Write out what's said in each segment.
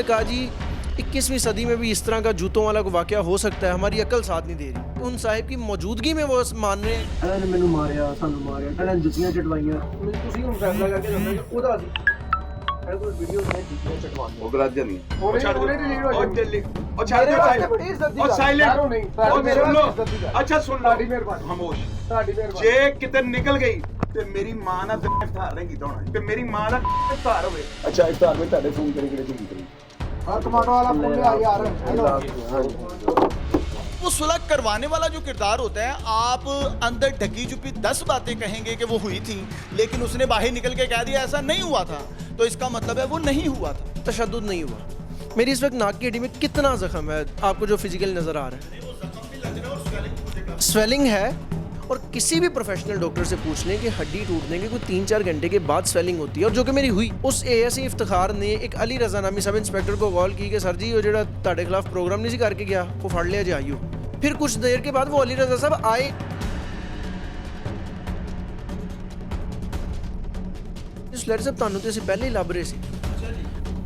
उन्होंने कहा जी 21वीं सदी में भी इस तरह का जूतों वाला कोई वाक़या हो सकता है, हमारी अकल साथ नहीं दे रही। उन साहिब की मौजूदगी में वो मान रहे हैं ਇਹਨਾਂ ਨੇ ਮੈਨੂੰ ਮਾਰਿਆ, ਸਾਨੂੰ ਮਾਰਿਆ, ਇਹਨਾਂ ਨੇ ਜੁੱਤੀਆਂ ਚਟਵਾਈਆਂ। ਤੁਸੀਂ ਹੁਣ ਫੈਸਲਾ ਕਰਕੇ ਦੱਸੋ ਕਿ ਉਹਦਾ ਸੀ ਇਹ ਕੋਈ ਵੀਡੀਓ ਨਹੀਂ ਜੁੱਤੀਆਂ ਚਟਵਾਉਣੀਆਂ ਉਹ ਗਲਤ ਨਹੀਂ ਉਹਨੇ ਡਿਲੀਟ ਹੋ ਦਿੱਲੀ ਉਹ ਛੱਡ ਦਿਓ ਸਾਈਲੈਂਟ ਉਹ ਸਾਈਲੈਂਟ ਉਹ ਮੇਰੇ ਸੁਣ ਲਓ ਨਾਲ ਅੱਛਾ ਸੁਣ ਸਾਡੀ ਲਓ ਮਿਹਰਬਾਨੀ ਖਾਮੋਸ਼ ਸਾਡੀ ਮਿਹਰਬਾਨੀ ਜੇ ਕਿਤੇ ਨਿਕਲ ਗਈ ਤੇ ਮੇਰੀ ਮਾਂ ਨਾਲ ਇਫਤਾਰ ਨਹੀਂ ਕੀਤਾ ਹੋਣਾ ਤੇ ਮੇਰੀ ਮਾਂ ਦਾ ਇਫਤਾਰ ਹੋਵੇ ਅੱਛਾ ਇਫਤਾਰ ਵਿੱਚ ਤੁਹਾਡੇ ਫੋਨ ਕਰੀ ਕਿਹੜੇ ਚੀਜ਼ ਕਰੀ ਹਰ ਟਮਾਟੋ ਵਾਲਾ ਫੋਨ ਲਿਆ यार हेलो वो सुलह करवाने वाला जो किरदार होता है, आप अंदर ढकी छुपी 10 बातें कहेंगे कि वो हुई थी, लेकिन उसने बाहर निकल के कह दिया ऐसा नहीं हुआ था, तो इसका मतलब है वो नहीं हुआ था। तशद्दुद नहीं हुआ। मेरी इस वक्त नाक की हड्डी में कितना ज़ख्म है आपको जो फिजिकल नज़र आ रहा है, स्वेलिंग है। और किसी भी प्रोफेशनल डॉक्टर से पूछ लें कि हड्डी टूटने के कोई 3-4 घंटे के बाद स्वेलिंग होती है, और जो कि मेरी हुई। उस ASI इफ्तिखार ने एक अली रजा नामी सब इंस्पेक्टर को कॉल की कि सर जी वो जो ਤੁਹਾਡੇ खिलाफ प्रोग्राम नहीं सी करके गया वो फड़ लिया जी आइयो। फिर कुछ देर के बाद वो अली रजा साहब आए। सुलैरी साहब ਤੁਹਾਨੂੰ ਤੇ ਅਸੀਂ ਪਹਿਲੇ ही ਲੱਭ रहे सी।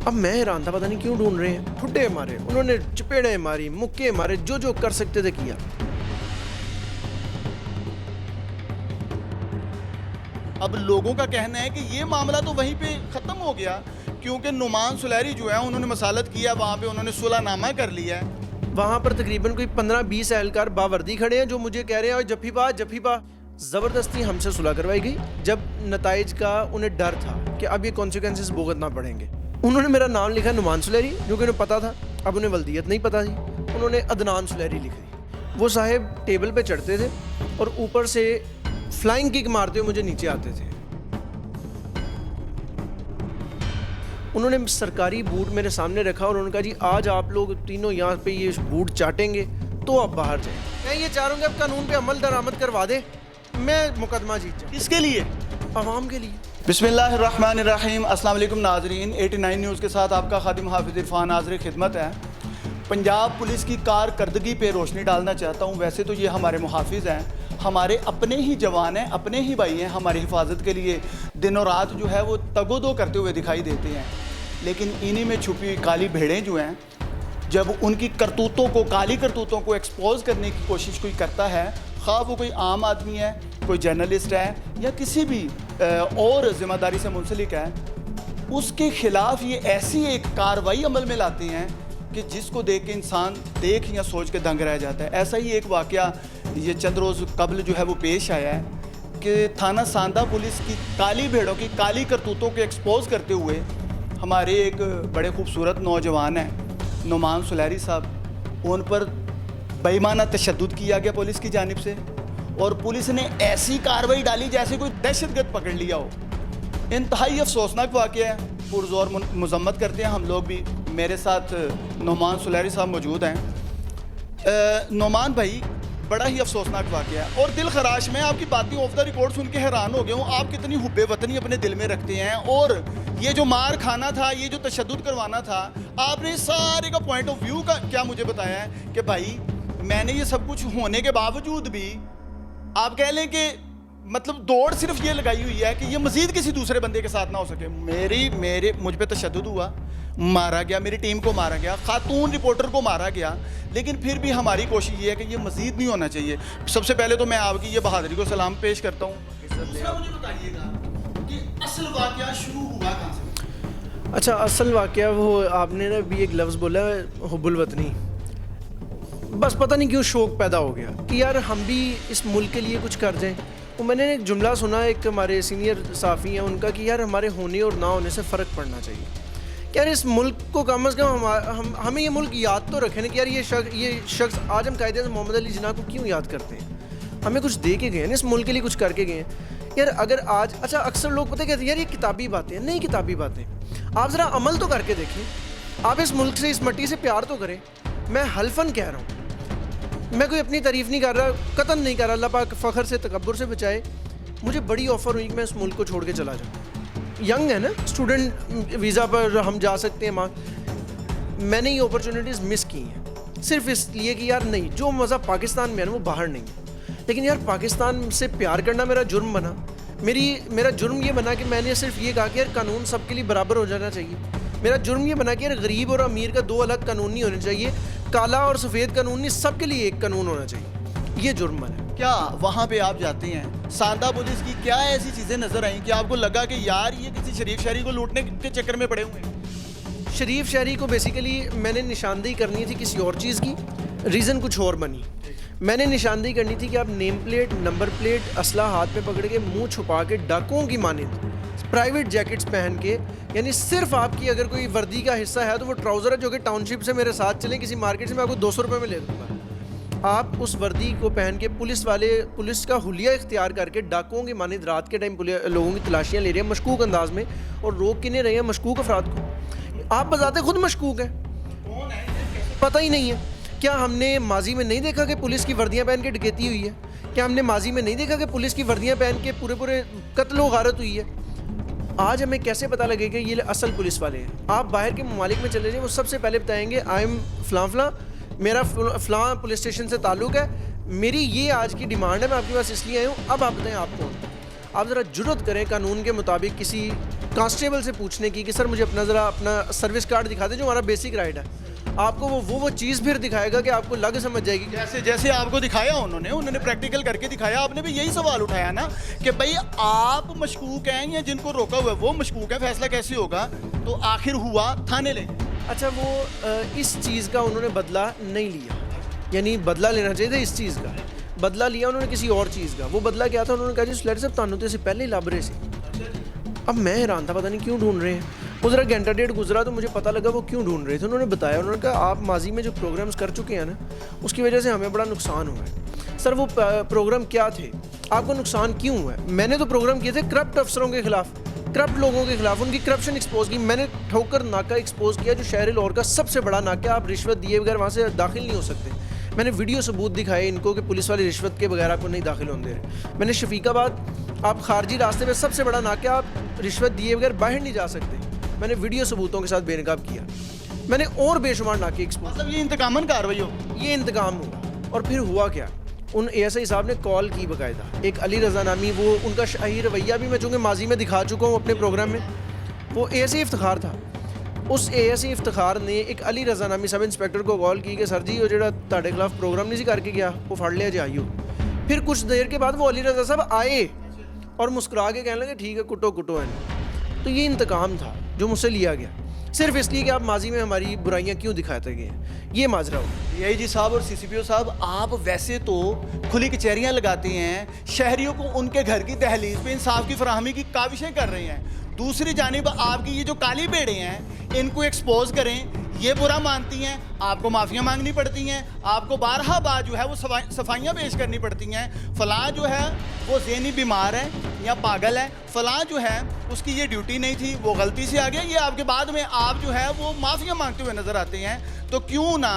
अब मैं हैरान था पता नहीं क्यों ढूंढ रहे हैं। ठुड्डे मारे उन्होंने, चपेड़े मारी, मुक्के मारे, जो जो कर सकते थे किया। अब लोगों का कहना है कि ये मामला तो वहीं पे ख़त्म हो गया, क्योंकि नुमान सुलैरी जो है उन्होंने मसालत किया, वहाँ पे उन्होंने सुलहनामा कर लिया है। वहाँ पर तकरीबन कोई 15-20 एहलकार बावर्दी खड़े हैं जो मुझे कह रहे हैं जफ़ी पा। ज़बरदस्ती हमसे सुलह करवाई गई, जब नताइज का उन्हें डर था कि अब ये कॉन्सिक्वेंसेस भुगतना पड़ेंगे। उन्होंने मेरा नाम लिखा नुमान सुलैरी, जो कि उन्हें पता था, अब उन्हें वल्दियत नहीं पता थी। उन्होंने अदनान सुलैरी लिखी। वो साहिब टेबल पर चढ़ते थे और ऊपर से फ्लाइंग किक मारते हुए मुझे नीचे आते थे। उन्होंने सरकारी बूट मेरे सामने रखा और उन्होंने कहा जी आज आप लोग तीनों यहाँ पे ये बूट चाटेंगे तो आप बाहर जाएं। मैं ये चाह रहा हूँ कि अब कानून पे अमल दरामद करवा दे, मैं मुकदमा जीत जाऊँ। किसके लिए? आवाम के लिए। बिस्मिल्लाहिर्रहमानिर्रहीम। अस्सलाम वालेकुम नाजरीन, 89 न्यूज़ के साथ आपका खादिम हाफिज़ इरफान हाज़िर खिदमत है। पंजाब पुलिस की कारकर्दगी पे रोशनी डालना चाहता हूँ। वैसे तो ये हमारे मुहाफिज़ हैं, हमारे अपने ही जवान हैं, अपने ही भाई हैं, हमारी हिफाजत के लिए दिनों रात जो है वो तगोदो करते हुए दिखाई देते हैं। लेकिन इन्हीं में छुपी हुई काली भेड़ें जो हैं, जब उनकी करतूतों को, काली करतूतों को एक्सपोज करने की कोशिश कोई करता है, खा वो कोई आम आदमी है, कोई जर्नलिस्ट है या किसी भी और ज़िम्मेदारी से मुंसलिक है, उसके ख़िलाफ़ ये ऐसी एक कार्रवाई अमल में लाते हैं कि जिसको देख के इंसान देख या सोच के दंग रह जाता है। ऐसा ही एक वाक़या ये चंद रोज़ कबल जो है वो पेश आया है कि थाना सांदा पुलिस की काली भेड़ों की काली करतूतों को एक्सपोज करते हुए हमारे एक बड़े खूबसूरत नौजवान हैं नुमान सुलैरी साहब, उन पर बेईमाना तशद्दुद किया गया पुलिस की जानिब से, और पुलिस ने ऐसी कार्रवाई डाली जैसे कोई दहशतगर्द पकड़ लिया हो। इंतहाई अफसोसनाक वाक़या है, पुरज़ोर मज़म्मत करते हैं हम लोग भी। मेरे साथ नुमान सुलैरी साहब मौजूद हैं। नुमान भाई, बड़ा ही अफसोसनाक वाक़या है और दिल खराश। मैं आपकी बातें ऑफ द रिकॉर्ड सुन के हैरान हो गया हूँ। आप कितनी हुब्बे वतनी अपने दिल में रखते हैं, और ये जो मार खाना था, ये जो तशद्दुद करवाना था, आपने सारे का पॉइंट ऑफ व्यू का क्या मुझे बताया है कि भाई मैंने ये सब कुछ होने के बावजूद भी आप कह लें कि मतलब दौड़ सिर्फ ये लगाई हुई है कि ये मज़ीद किसी दूसरे बंदे के साथ ना हो सके। मुझ पे तशद्दुद हुआ, मारा गया, मेरी टीम को मारा गया, खातून रिपोर्टर को मारा गया, लेकिन फिर भी हमारी कोशिश ये है कि ये मज़ीद नहीं होना चाहिए। सबसे पहले तो मैं आपकी ये बहादुरी को सलाम पेश करता हूँ। मुझे बताइएगा कि असल वाक़या शुरू हुआ कहाँ से? अच्छा, असल वाक़या वो आपने ना भी एक लफ्ज़ बोला हुब्बुल वतनी, बस पता नहीं क्यों शौक़ पैदा हो गया कि यार हम भी इस मुल्क के लिए कुछ कर जाएँ। वो मैंने एक जुमला सुना एक हमारे सीनियर साफ़ी हैं उनका कि यार हमारे होने और ना होने से फ़र्क पड़ना चाहिए। यार इस मुल्क को कम अज़ कम हमें ये मुल्क याद तो रखें ना कि यार ये शख्स आज हम कायदे मोहम्मद अली जिन्ना को क्यों याद करते हैं। हमें कुछ दे के गए हैं, इस मुल्क के लिए कुछ करके गए हैं। यार अगर आज, अच्छा अक्सर लोग पता कहते हैं यार ये किताबी बातें हैं, नहीं किताबी बातें, आप ज़रा अमल तो करके देखें। आप इस मुल्क से, इस मट्टी से प्यार तो करें। मैं हल्फन कह रहा हूँ, मैं कोई अपनी तारीफ़ नहीं कर रहा, कतन नहीं कर रहा, अल्लाह पाक फ़ख्र से, तकब्बुर से बचाए। मुझे बड़ी ऑफ़र हुई कि मैं इस मुल्क को छोड़ के चला जाऊँ। यंग है ना, स्टूडेंट वीज़ा पर हम जा सकते हैं वहाँ। मैंने ये अपॉर्चुनिटीज़ मिस की हैं सिर्फ इसलिए कि यार नहीं, जो मज़ा पाकिस्तान में है ना वो बाहर नहीं है। लेकिन यार पाकिस्तान से प्यार करना मेरा जुर्म बना। मेरा जुर्म ये बना कि मैंने सिर्फ ये कहा कि यार कानून सबके लिए बराबर हो जाना चाहिए। मेरा जुर्म ये बना कि यार गरीब और अमीर का दो अलग कानून नहीं होने चाहिए, काला और सफ़ेद कानून नहीं, सबके लिए एक कानून होना चाहिए, ये जुर्म बना। क्या वहाँ पे आप जाते हैं, सांदा पुलिस की क्या ऐसी चीज़ें नज़र आई कि आपको लगा कि यार ये किसी शरीफ शहरी को लूटने के चक्कर में पड़े हुए हैं? शरीफ शहरी को बेसिकली मैंने निशानदेही करनी थी किसी और चीज़ की, रीज़न कुछ और बनी। मैंने निशानदेही करनी थी कि आप नेम प्लेट, नंबर प्लेट, असला हाथ में पकड़ के, मुंह छुपा के, डाकुओं की मानिंद प्राइवेट जैकेट्स पहन के, यानी सिर्फ आपकी अगर कोई वर्दी का हिस्सा है तो वो ट्राउज़र है जो कि टाउनशिप से मेरे साथ चले किसी मार्केट से, मैं आपको 200 रुपये में ले दूँगा। आप उस वर्दी को पहन के पुलिस का हुलिया इख्तियार करके डाकुओं की मानिंद रात के टाइम लोगों की तलाशियाँ ले रहे हैं मशकूक अंदाज में, और रोक किन्हें रहे हैं? मशकूक अफराद को। आप बताते खुद मशकूक हैं, पता ही नहीं है। क्या हमने माजी में नहीं देखा कि पुलिस की वर्दियाँ पहन के डकैती हुई है? क्या हमने माजी में नहीं देखा कि पुलिस की वर्दियाँ पहन के पूरे कत्ल व गारत हुई है? आज हमें कैसे पता लगेगा ये असल पुलिस वाले हैं? आप बाहर के ममालिक में चले जाएं, वो सबसे पहले बताएंगे आई एम फलां, मेरा फलां पुलिस स्टेशन से ताल्लुक़ है, मेरी ये आज की डिमांड है, मैं आपके पास इसलिए आया हूँ। अब आप बताएं आप कौन? आप ज़रा जुर्रत करें कानून के मुताबिक किसी कांस्टेबल से पूछने की कि सर मुझे अपना सर्विस कार्ड दिखा दें जो हमारा बेसिक राइट है। आपको वो चीज़ फिर दिखाएगा कि आपको लग समझ जाएगी। जैसे आपको दिखाया उन्होंने प्रैक्टिकल करके दिखाया। आपने भी यही सवाल उठाया ना कि भाई आप मशकूक हैं या जिनको रोका हुआ है वो मशकूक है, फैसला कैसे होगा? तो आखिर हुआ थाने ले। अच्छा, वो इस चीज़ का उन्होंने बदला नहीं लिया, यानी बदला लेना चाहिए था, इस चीज़ का बदला लिया उन्होंने किसी और चीज़ का। वो बदला क्या था? उन्होंने कहा जी सुलैट साहब तानू तो पहले ही लभ रहे थे। अब मैं हैरान था, पता नहीं क्यों ढूंढ रहे हैं। वो ज़रा घंटा डेढ़ गुजरा तो मुझे पता लगा वो क्यों ढूंढ रहे थे। उन्होंने बताया, उन्होंने कहा आप माजी में जो प्रोग्राम्स कर चुके हैं ना, उसकी वजह से हमें बड़ा नुकसान हुआ है। सर वो प्रोग्राम क्या थे, आपको नुकसान क्यों हुआ है? मैंने तो प्रोग्राम किए थे करप्ट अफसरों के खिलाफ, करप्ट लोगों के खिलाफ, उनकी करप्शन एक्सपोज की। मैंने ठोकर नाका एक्सपोज किया जो शहर लाहौर का सबसे बड़ा नाका, आप रिश्वत दिए बगैर वहाँ से दाखिल नहीं हो सकते। मैंने वीडियो सबूत दिखाए इनको कि पुलिस वाले रिश्वत के बगैर आपको नहीं दाखिल होने दे रहे। मैंने शफीकाबाद, आप खारजी रास्ते में सबसे बड़ा नाका, आप रिश्वत दिए बगैर बाहर नहीं जा सकते, मैंने वीडियो सबूतों के साथ बेनकाब किया। मैंने और बेशुमार नाके एक्सपोज। मतलब ये इंतकामन कार्रवाई हो, ये इंतकाम हुआ। और फिर हुआ क्या, उन ASI साहब ने कॉल की बाकायदा, एक अली रज़ा नामी, वो उनका शाही रवैया भी मैं चूँकि माजी में दिखा चुका हूँ अपने प्रोग्राम में, वो ASI इफ्तिखार था। उस ASI इफ्तिखार ने एक अली रज़ा नामी सब इंस्पेक्टर को कॉल की कि सर जी वो जो ताड़े खिलाफ प्रोग्राम नहीं सी करके गया वो फड़ लिया जाइयो। फिर कुछ देर के बाद वो अली रज़ा साहब आए और मुस्कुरा के कहने लगे ठीक है कुटो कुटो है। तो ये इंतकाम था जो मुझसे लिया गया, सिर्फ इसलिए कि आप माजी में हमारी बुराइयां क्यों दिखाते गए हैं, ये माजरा हो। DIG साहब और CCPO साहब, आप वैसे तो खुली कचहरियां लगाते हैं, शहरियों को उनके घर की दहलीज पे इंसाफ की फराहमी की काविशें कर रहे हैं, दूसरी जानिब आपकी ये जो काली भेड़ें हैं इनको एक्सपोज करें, ये बुरा मानती हैं, आपको माफ़ियाँ मांगनी पड़ती हैं, आपको बारहा बार जो है वो सफाइयाँ पेश करनी पड़ती हैं। फ़लाँ जो है वो ज़हनी बीमार है या पागल है, फ़लाँ जो है उसकी ये ड्यूटी नहीं थी, वो गलती से आ गया, ये आपके बाद में आप जो है वो माफ़ियाँ मांगते हुए नज़र आते हैं। तो क्यों ना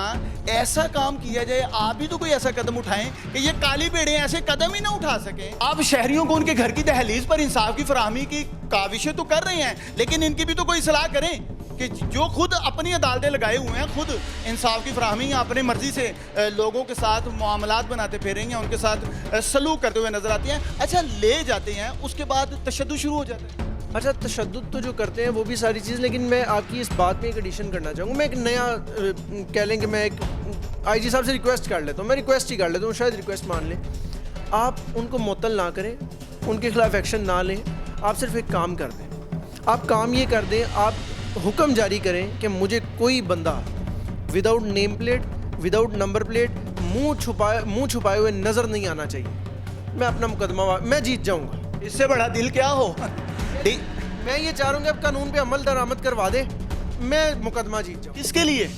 ऐसा काम किया जाए, आप भी तो कोई ऐसा कदम उठाएं कि ये काली भेड़ें ऐसे कदम ही ना उठा सकें। आप शहरियों को उनके घर की दहलीज पर इंसाफ की फराहमी की काविशें तो कर रहे हैं, लेकिन इनकी भी तो कोई सलाह करें कि जो खुद अपनी अदालतें लगाए हुए हैं, खुद इंसाफ की फराहमी अपनी मर्जी से लोगों के साथ मामलात बनाते फिरेंगे, उनके साथ सलूक करते हुए नजर आते हैं। अच्छा, ले जाते हैं, उसके बाद तशद्दुद शुरू हो जाता है। अच्छा, तशद्दुद तो जो करते हैं वो भी सारी चीज़, लेकिन मैं आपकी इस बात में एक एडिशन करना चाहूँगा। मैं एक नया कह लें कि मैं एक IG साहब से रिक्वेस्ट कर लेता हूँ, मैं रिक्वेस्ट ही कर लेता हूँ, शायद रिक्वेस्ट मान लें। आप उनको मुअत्तल ना करें, उनके खिलाफ एक्शन ना लें, आप सिर्फ एक काम कर दें। आप काम ये कर दें, आप हुक्म जारी करें कि मुझे कोई बंदा without name plate, without number plate, मुंह छुपाए हुए नज़र नहीं आना चाहिए। मैं अपना मुकदमा मैं जीत जाऊंगा। इससे बड़ा दिल क्या हो। मैं ये चाह रहा हूँ कि अब कानून पे अमल दरामद करवा दे, मैं मुकदमा जीत जाऊँ। किसके लिए?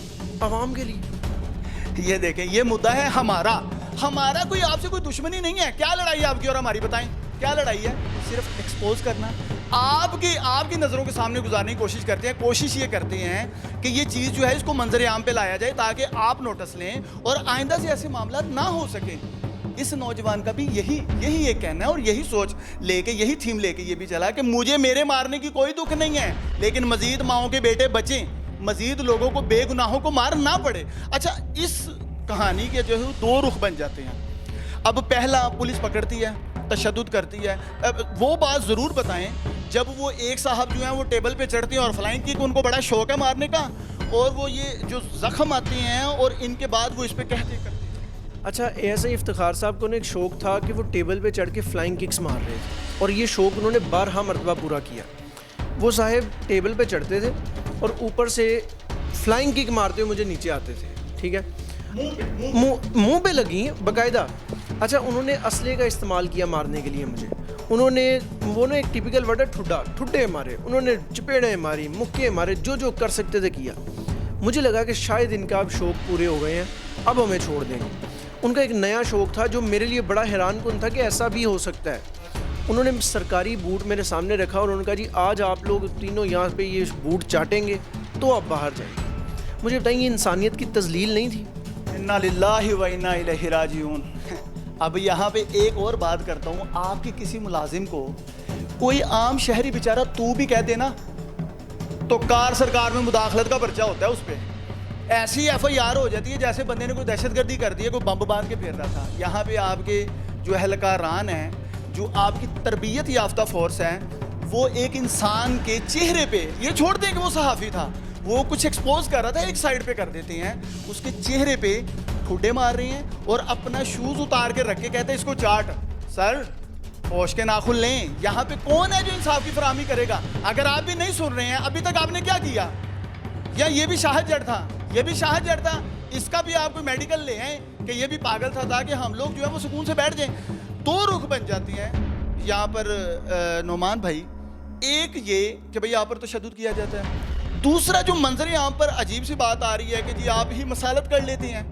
आवाम के लिए। ये देखें, ये मुद्दा है हमारा कोई आपसे कोई दुश्मनी नहीं है। क्या लड़ाई है आपकी और हमारी, बताएं क्या लड़ाई है? सिर्फ एक्सपोज करना, आपकी नज़रों के सामने गुजारने की कोशिश करते हैं। कोशिश ये करते हैं कि ये चीज़ जो है इसको मंजर आम पे लाया जाए ताकि आप नोटिस लें और आइंदा से ऐसे मामला ना हो सके। इस नौजवान का भी यही एक कहना है और यही सोच लेके, यही थीम लेके ये भी चला कि मुझे मेरे मारने की कोई दुख नहीं है, लेकिन मजीद माओं के बेटे बचें, मजीद लोगों को बेगुनाहों को मार ना पड़े। अच्छा, इस कहानी के जो है दो रुख बन जाते हैं। अब पहला, पुलिस पकड़ती है, तशद्दुद करती है। अब वो बात ज़रूर बताएं जब वो एक साहब जो हैं वो टेबल पे चढ़ते हैं और फ्लाइंग किक उनको बड़ा शौक है मारने का, और वो ये जो जख्म आते हैं और इनके बाद वो इस पे कहते करते हैं। अच्छा, ऐसे इफ्तिखार साहब को ना एक शौक़ था कि वो टेबल पे चढ़ के फ्लाइंग किक्स मार रहे थे, और ये शौक़ उन्होंने 12 मरतबा पूरा किया। वो साहब टेबल पे चढ़ते थे और ऊपर से फ्लाइंग किक मारते हुए मुझे नीचे आते थे, ठीक है, मुंह पे लगी बाकायदा। अच्छा, उन्होंने असले का इस्तेमाल किया मारने के लिए मुझे। उन्होंने वो ना एक टिपिकल वर्ड है ठुड्डे मारे, उन्होंने चपेड़े मारी, मुक्के मारे, जो कर सकते थे किया। मुझे लगा कि शायद इनका अब शौक़ पूरे हो गए हैं, अब हमें छोड़ देंगे। उनका एक नया शौक़ था जो मेरे लिए बड़ा हैरानकुन था कि ऐसा भी हो सकता है। उन्होंने सरकारी बूट मेरे सामने रखा और उन्होंने कहा जी आज आप लोग तीनों यहाँ पे ये बूट चाटेंगे तो आप बाहर जाएंगे। मुझे बताइए, इंसानियत की तजलील नहीं थी? इन्ना लिल्लाहि व इन्ना इलैहि राजिऊन। अब यहाँ पे एक और बात करता हूँ, आपके किसी मुलाजिम को कोई आम शहरी बेचारा तू भी कह देना तो कार सरकार में मुदाखलत का पर्चा होता है उस पर। ऐसी FIR हो जाती है जैसे बंदे ने कोई दहशतगर्दी कर दी है, कोई बम बांध के फेर रहा था। यहाँ पे आपके जो एहलकारान हैं, जो आपकी तरबियत याफ्ता फोर्स है, वो एक इंसान के चेहरे पे, ये छोड़ दें कि वो सहाफ़ी था, वो कुछ एक्सपोज कर रहा था, एक साइड पे कर देते हैं, उसके चेहरे पे ठुड्डे मार रहे हैं और अपना शूज़ उतार के रख के कहते हैं इसको चाट। सर, होश के नाखुन लें। यहाँ पे कौन है जो इंसाफ की फराहमी करेगा? अगर आप भी नहीं सुन रहे हैं, अभी तक आपने क्या किया? या ये भी शाहद जड़ था, ये भी शाहद जड़ था, इसका भी आप कोई मेडिकल ले आए कि ये भी पागल था, ताकि हम लोग जो है वो सुकून से बैठ जाएं। दो रुख बन जाती हैं यहाँ पर नोमान भाई। एक ये कि भाई यहाँ पर तशद्दुद किया जाता है, दूसरा जो मंजर यहाँ पर अजीब सी बात आ रही है कि जी आप ही मसालत कर लेते हैं।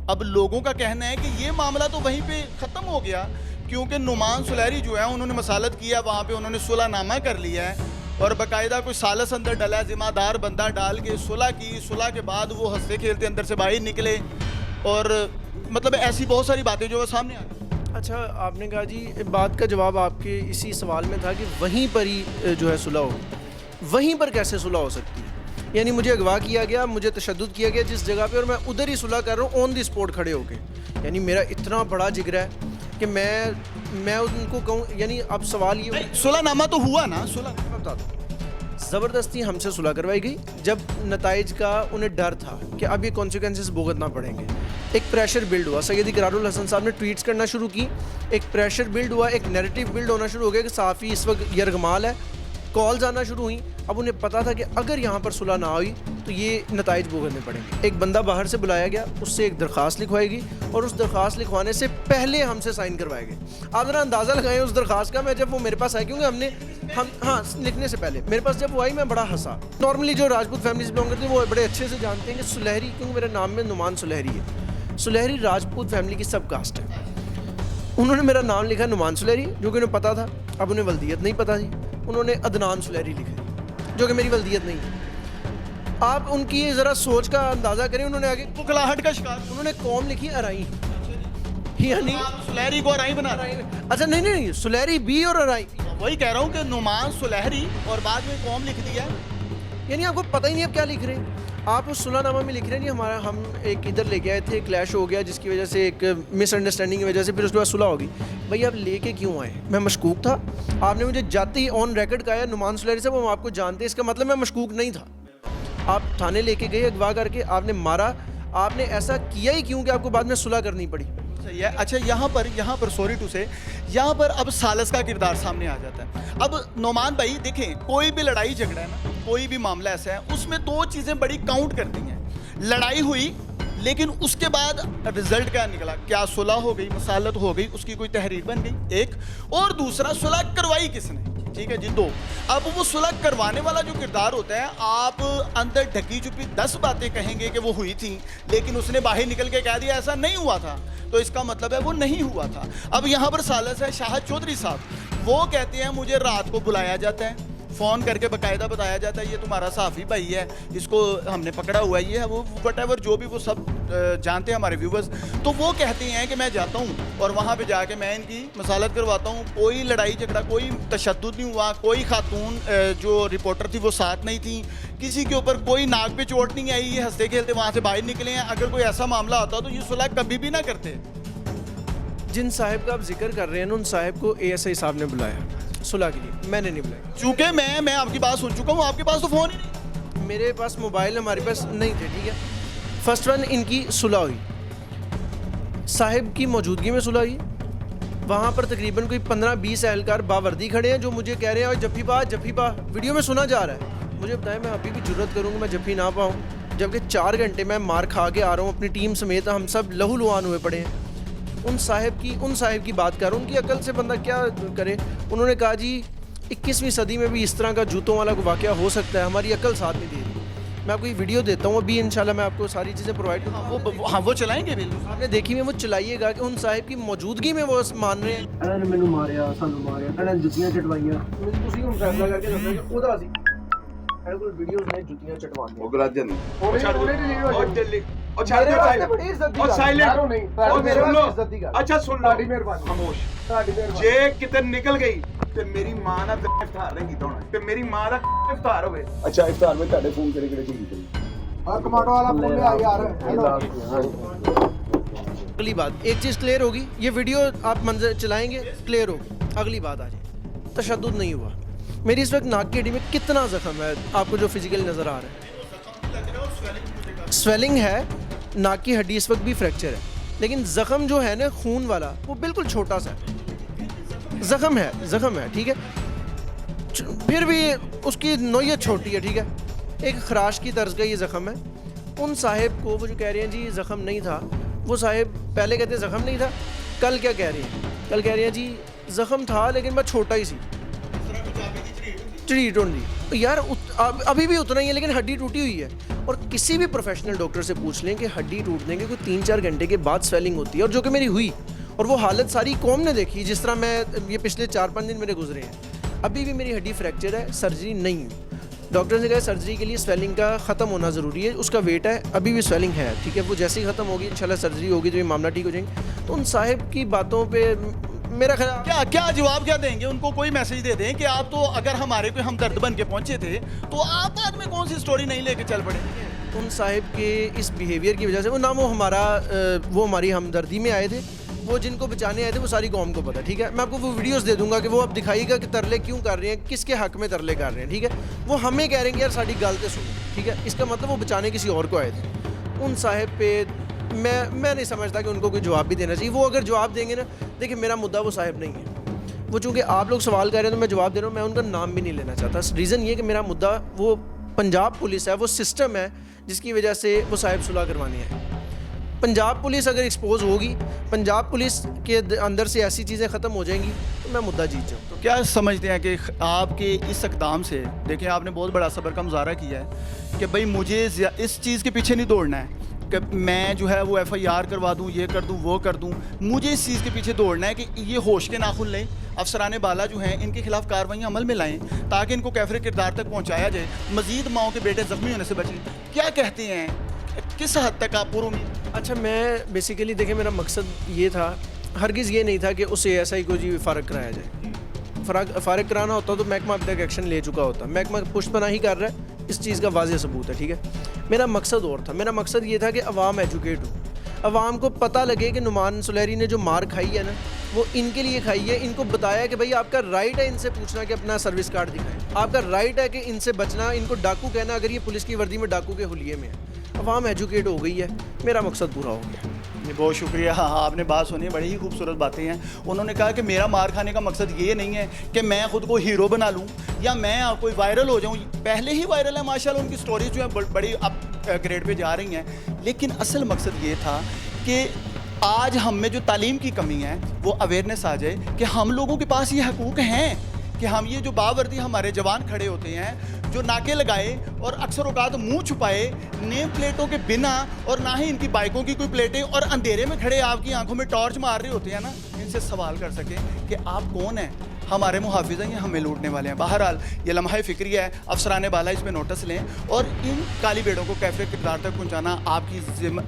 अब लोगों का कहना है कि ये मामला तो वहीं पे ख़त्म हो गया, क्योंकि नुमान सुलहरी जो है उन्होंने मसालत किया, वहाँ पे उन्होंने सुलहनामा कर लिया है और बाकायदा कोई सालस अंदर डला है, ज़िम्मेदार बंदा डाल के सुलह की। सुलह के बाद वो हंसते खेलते अंदर से बाहर निकले, और मतलब ऐसी बहुत सारी बातें जो है सामने आ गई। अच्छा, आपने कहा जी, बात का जवाब आपके इसी सवाल में था कि वहीं पर ही जो है सुलह हो। वहीं पर कैसे सुलह हो सकती है? यानी मुझे अगवा किया गया, मुझे तशद्दुद किया गया जिस जगह पे, और मैं उधर ही सुलह कर रहा हूँ ऑन द स्पॉट खड़े होके। यानी मेरा इतना बड़ा जिगर है कि मैं उनको कहूँ, यानी अब सवाल ये, सुलहनामा तो हुआ ना, सुलह बता दो, ज़बरदस्ती हमसे सुलह करवाई गई जब नताइज का उन्हें डर था कि अब ये कॉन्सिक्वेंसेस भुगतना पड़ेंगे। एक प्रेशर बिल्ड हुआ, सैयद इकरारुल हसन साहब ने ट्वीट्स करना शुरू की, एक प्रेशर बिल्ड हुआ, एक नैरेटिव बिल्ड होना शुरू हो गया कि सहाफ़ी इस वक्त यरगमाल है, कॉल्स आना शुरू हुई। अब उन्हें पता था कि अगर यहाँ पर सुलह ना हुई तो ये नताइज भुगतने पड़ेंगे। एक बंदा बाहर से बुलाया गया, उससे एक दरख्वास्त लिखवाएगी और उस दरख्वास्त लिखवाने से पहले हमसे साइन करवाए गए। आप ज़रा अंदाज़ा लगाएं उस दरख्वास्त का। मैं जब वो मेरे पास आई, क्योंकि हाँ लिखने से पहले मेरे पास जब वो आई, मैं बड़ा हंसा। नॉर्मली जो राजपूत फैमिली से बिलोंग करते हैं वो बड़े अच्छे से जानते हैं कि सुलहरी, क्योंकि मेरे नाम में नुमान सुलहरी है, सुलहरी राजपूत फैमिली की सब कास्ट है। उन्होंने मेरा नाम लिखा नुमान सुलहरी, जो कि उन्हें पता था। अब उन्हें वल्दियत नहीं पता थी, उन्होंने अदनान सुलहरी लिखा, जो कि मेरी वल्दियत नहीं है। आप उनकी ज़रा सोच का अंदाज़ा करें। उन्होंने आगे बुखलाहट का शिकार, उन्होंने कौम लिखी अराई, यानी सुलहरी को अराई बना रहा है। अच्छा नहीं, सुलहरी बी और अराई, वही कह रहा हूँ कि नुमान सुलहरी और बाद में कौम लिख दिया। यानी आपको पता ही नहीं अब क्या लिख रहे हैं। आप उस सुलहनामा में लिख रहे नहीं, हम एक इधर लेके आए थे, क्लैश हो गया जिसकी वजह से, एक मिसअंडरस्टैंडिंग की वजह से, फिर उसके बाद सुलह होगी। भाई आप लेके क्यों आए? मैं मशकूक था, आपने मुझे जाते ही ऑन रिकॉर्ड कहा नुमान सुलहरी साहब हम आपको जानते हैं, इसका मतलब मैं मशकूक नहीं था। आप थाने लेके गए अगवा करके, आपने मारा, आपने ऐसा किया ही क्यों कि आपको बाद में सुलह करनी पड़ी? सही है। अच्छा, यहाँ पर सॉरी टू से, यहाँ पर अब सालस का किरदार सामने आ जाता है। अब नोमान भाई देखें, कोई भी लड़ाई झगड़ा है ना, कोई भी मामला ऐसा है, उसमें दो चीज़ें बड़ी काउंट करती हैं। लड़ाई हुई, लेकिन उसके बाद रिजल्ट क्या निकला? क्या सुलह हो गई, मसालत हो गई, उसकी कोई तहरीर बन गई, एक, और दूसरा सुलह करवाई किसने? ठीक है जी, दो। अब वो सुलह करवाने वाला जो किरदार होता है, आप अंदर ढकी छुपी 10 बातें कहेंगे कि वो हुई थी, लेकिन उसने बाहर निकल के कह दिया ऐसा नहीं हुआ था, तो इसका मतलब है वो नहीं हुआ था। अब यहाँ पर सालस है शाहद चौधरी साहब, वो कहते हैं मुझे रात को बुलाया जाता है, फ़ोन करके बाकायदा बताया जाता है ये तुम्हारा साफ़ी भाई है, इसको हमने पकड़ा हुआ है, ये है वो वटेवर, जो भी वो सब जानते हैं हमारे व्यूवर्स। तो वो कहते हैं कि मैं जाता हूँ और वहाँ पे जाके मैं इनकी मसालत करवाता हूँ। कोई लड़ाई झगड़ा, कोई तशद्दुद नहीं हुआ, कोई खातून जो रिपोर्टर थी वो साथ नहीं थी, किसी के ऊपर कोई नाक पे चोट नहीं आई, ये हंसते खेलते वहाँ से बाहर निकले हैं। अगर कोई ऐसा मामला होता तो ये सुलह कभी भी ना करते। जिन साहब का आप जिक्र कर रहे हैं ना, उन साहब को ASI साहब ने बुलाया सुलह के लिए, मैंने नहीं बुलाया। चूंकि मैं आपकी बात सुन चुका हूँ, आपके पास तो फ़ोन ही नहीं। मेरे पास मोबाइल हमारे पास नहीं थे, ठीक है। फर्स्ट वन, इनकी सुलह हुई, साहिब की मौजूदगी में सुलह हुई। वहाँ पर तकरीबन कोई 15-20 एहलकार बावर्दी खड़े हैं जो मुझे कह रहे हैं जफ़ी पा, वीडियो में सुना जा रहा है। मुझे बताएं, मैं अभी भी जुर्रत करूँगा मैं जफ़ी ना पाऊँ, जबकि 4 घंटे मैं मार खा के आ रहा हूँ अपनी टीम समेत, हम सब लहू लुहान हुए पड़े हैं। उन साहिब की बात कर रहा हूँ, उनकी अकल से बंदा क्या करे। उन्होंने कहा जी 21वीं सदी में भी इस तरह का जूतों वाला कोई वाक़या हो सकता है, हमारी अकल साथ नहीं दे रही। मैं आपको ये वीडियो देता हूँ अभी, इंशाल्लाह मैं आपको सारी चीज़ें प्रोवाइड करूँगा। वो चलाएंगे बिल्कुल। आपने देखी में वो चलाइएगा कि उन साहिब की मौजूदगी में वो मान रहे हैं। ਇਹਨਾਂ ਨੇ ਮੈਨੂੰ ਮਾਰਿਆ, ਸਾਨੂੰ ਮਾਰਿਆ, ਇਹਨਾਂ ਨੇ ਜੁੱਤੀਆਂ ਚਟਵਾਈਆਂ। ਤੁਸੀਂ ਹੁਣ ਫੈਸਲਾ ਕਰਕੇ ਦੱਸੋ ਕਿ ਉਹਦਾ ਸੀ। ਇਹਨਾਂ ਕੋਲ ਵੀਡੀਓਜ਼ ਨੇ ਜੁੱਤੀਆਂ ਚਟਵਾਉਣੀਆਂ। ਉਹ ਗਰਾਜਨ ਨੂੰ ਉਹ ਛੱਡ ਦਿਓ। ਉਹ ਚੱਲੀ ਉਹ ਛੱਡ ਦਿਓ ਸਾਈਲੈਂਟ ਉਹ ਸਾਈਲੈਂਟ ਉਹ ਮੇਰੇ ਸੁਣ ਲਓ। ਵਾਸਤੇ ਇੱਜ਼ਤ ਦੀ ਗੱਲ। ਅੱਛਾ ਸੁਣ ਲਓ, ਤੁਹਾਡੀ ਮਿਹਰਬਾਨੀ। ਖਾਮੋਸ਼। ਤੁਹਾਡੀ ਮਿਹਰਬਾਨੀ। ਜੇ ਕਿਤੇ ਨਿਕਲ ਗਈ ਤੇ ਮੇਰੀ ਮਾਂ ਨਾਲ ਇਫਤਾਰ ਨਹੀਂ ਕੀਤਾ ਹੋਣਾ, ਤੇ ਮੇਰੀ ਮਾਂ ਦਾ ਇਫਤਾਰ ਹੋਵੇ। ਅੱਛਾ ਇਫਤਾਰ ਵਿੱਚ ਤੁਹਾਡੇ ਫੋਨ ਕਿਹੜੇ ਕਿਹੜੇ ਚੰਗੀ ਕਰੀ ਆ ਕਮਾਂਡੋ ਵਾਲਾ ਫੋਨ ਲਿਆ ਯਾਰ। अगली बात, एक चीज़ क्लियर होगी, ये वीडियो आप मंजर चलाएंगे क्लियर होगी। अगली बात आ जाए, तशद्दुद नहीं हुआ। मेरी इस वक्त नाक की हड्डी में कितना ज़ख्म है आपको जो फिजिकल नज़र आ रहा है, स्वेलिंग है, नाक की हड्डी इस वक्त भी फ्रैक्चर है, लेकिन ज़ख्म जो है ना खून वाला वो बिल्कुल छोटा सा है। ज़ख्म है, ठीक है, फिर भी उसकी नोयत छोटी है, ठीक है, एक खराश की तर्ज का ये ज़ख्म है। उन साहिब को वो जो कह रहे हैं जी ज़ख्म नहीं था, वो साहिब पहले कहते ज़ख्म नहीं था, कल क्या कह रहे हैं, कल कह रहे हैं जी ज़ख्म था लेकिन मैं छोटा ही सी, चढ़ी टूटी यार अभी भी उतना ही है, लेकिन हड्डी टूटी हुई है। और किसी भी प्रोफेशनल डॉक्टर से पूछ लें कि हड्डी टूटने के कोई 3-4 घंटे के बाद स्वेलिंग होती है, और जो कि मेरी हुई, और वो हालत सारी कौम ने देखी। जिस तरह मैं ये पिछले 4-5 दिन मेरे गुजरे हैं, अभी भी मेरी हड्डी फ्रैक्चर है, सर्जरी नहीं हुई। डॉक्टर ने कहा सर्जरी के लिए स्वेलिंग का ख़त्म होना ज़रूरी है, उसका वेट है, अभी भी स्वेलिंग है, ठीक है, वो जैसे ही ख़त्म होगी इंशाल्लाह सर्जरी होगी तो ये मामला ठीक हो जाएंगे। तो उन साहिब की बातों पे मेरा ख्याल क्या जवाब क्या देंगे उनको? कोई मैसेज दे दें कि आप तो अगर हमारे कोई हमदर्द बन के पहुंचे थे तो आप बाद में कौन सी स्टोरी नहीं लेके चल पड़े? उन साहिब के इस बिहेवियर की वजह से वो हमारी हमदर्दी में आए थे, वो जिनको बचाने आए थे वो सारी कौम को पता, ठीक है। मैं आपको वो वीडियोस दे दूंगा कि वो अब दिखाइएगा कि तरले क्यों कर रहे हैं, किसके हक में तरले कर रहे हैं, ठीक है। वो हमें कह रहे हैं कि यार साड़ी गलत सुनो, ठीक है, इसका मतलब वो बचाने किसी और को आए थे। उन साहिब पे मैं नहीं समझता कि उनको कोई जवाब भी देना चाहिए। वो अगर जवाब देंगे ना, देखिए मेरा मुद्दा वो साहिब नहीं है, वो चूँकि आप लोग सवाल कर रहे हैं तो मैं जवाब दे रहा हूँ, मैं उनका नाम भी नहीं लेना चाहता। रीज़न ये कि मेरा मुद्दा वो पंजाब पुलिस है, वो सिस्टम है जिसकी वजह से वो साहिब सुलह करवाने हैं। पंजाब पुलिस अगर एक्सपोज होगी, पंजाब पुलिस के अंदर से ऐसी चीज़ें ख़त्म हो जाएंगी तो मैं मुद्दा जीत जाऊँ। तो क्या समझते हैं कि आपके इस इक़दाम से, देखिए आपने बहुत बड़ा सब्र का मुजाहरा किया है कि भाई मुझे इस चीज़ के पीछे नहीं दौड़ना है कि मैं जो है वो FIR करवा दूँ, ये कर दूँ, वो कर दूँ, मुझे इस चीज़ के पीछे दौड़ना है कि ये होश के नाखुन लें, अफसरान बाला जो हैं इनके खिलाफ कार्रवाई अमल में लाएं ताकि इनको कैफरे किरदार तक पहुँचाया जाए, मज़ीद माओं के बेटे ज़ख्मी होने से बचें। क्या कहते हैं, किस हद तक आप पूर्व में? अच्छा, मैं बेसिकली देखिए मेरा मकसद ये था, हरगिज़ ये नहीं था कि उस ASI को जी फ़ारग कराया जाए। फ़ारग कराना होता तो महकमा अब तक एक्शन ले चुका होता। महकमा पुष्टपनाही कर रहा है, इस चीज़ का वाज़ेह सबूत है, ठीक है। मेरा मकसद और था, मेरा मकसद ये था कि अवाम एजुकेट हो, अवाम को पता लगे कि नुमान सुलहरी ने जो मार खाई है ना वो इनके लिए खाई है। इनको बताया कि भाई आपका राइट है इनसे पूछना कि अपना सर्विस कार्ड दिखाएं, आपका राइट है कि इनसे बचना, इनको डाकू कहना अगर ये पुलिस की वर्दी में डाकू के हुलिये में है। अवाम एजुकेट हो गई है, मेरा मकसद पूरा हो गया। बहुत शुक्रिया। हाँ, आपने बात सुनी, बड़ी ही खूबसूरत बातें हैं। उन्होंने कहा कि मेरा मार खाने का मकसद ये नहीं है कि मैं ख़ुद को हीरो बना लूँ या मैं कोई वायरल हो जाऊँ। पहले ही वायरल है माशाल्लाह, उनकी स्टोरीज जो है बड़ी अप ग्रेड पे जा रही हैं। लेकिन असल मकसद ये था कि आज हम में जो तालीम की कमी है वो अवेयरनेस आ जाए कि हम लोगों के पास ये हकूक़ हैं कि हम ये जो बावर्दी हमारे जवान खड़े होते हैं जो नाके लगाए और अक्सर औकात मुंह छुपाए, नेम प्लेटों के बिना, और ना ही इनकी बाइकों की कोई प्लेटें, और अंधेरे में खड़े आपकी आंखों में टॉर्च मार रहे होते हैं ना, इनसे सवाल कर सकें कि आप कौन हैं, हमारे मुहाफिज़ हैं या हमें लूटने वाले हैं। बहरहाल ये लम्हा फ़िक्री है, अफसरान बाला इस पर नोटिस लें और इन काली बेड़ों को कैफरे किरदार तक पहुँचाना आपकी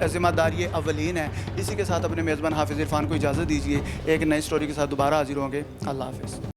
ज़िम्मेदारी अव्वलीन है। इसी के साथ अपने मेज़बान हाफिज़ इरफान को इजाज़त दीजिए। एक नई स्टोरी के साथ दोबारा हाजिर होंगे। अल्लाह हाफ़िज़।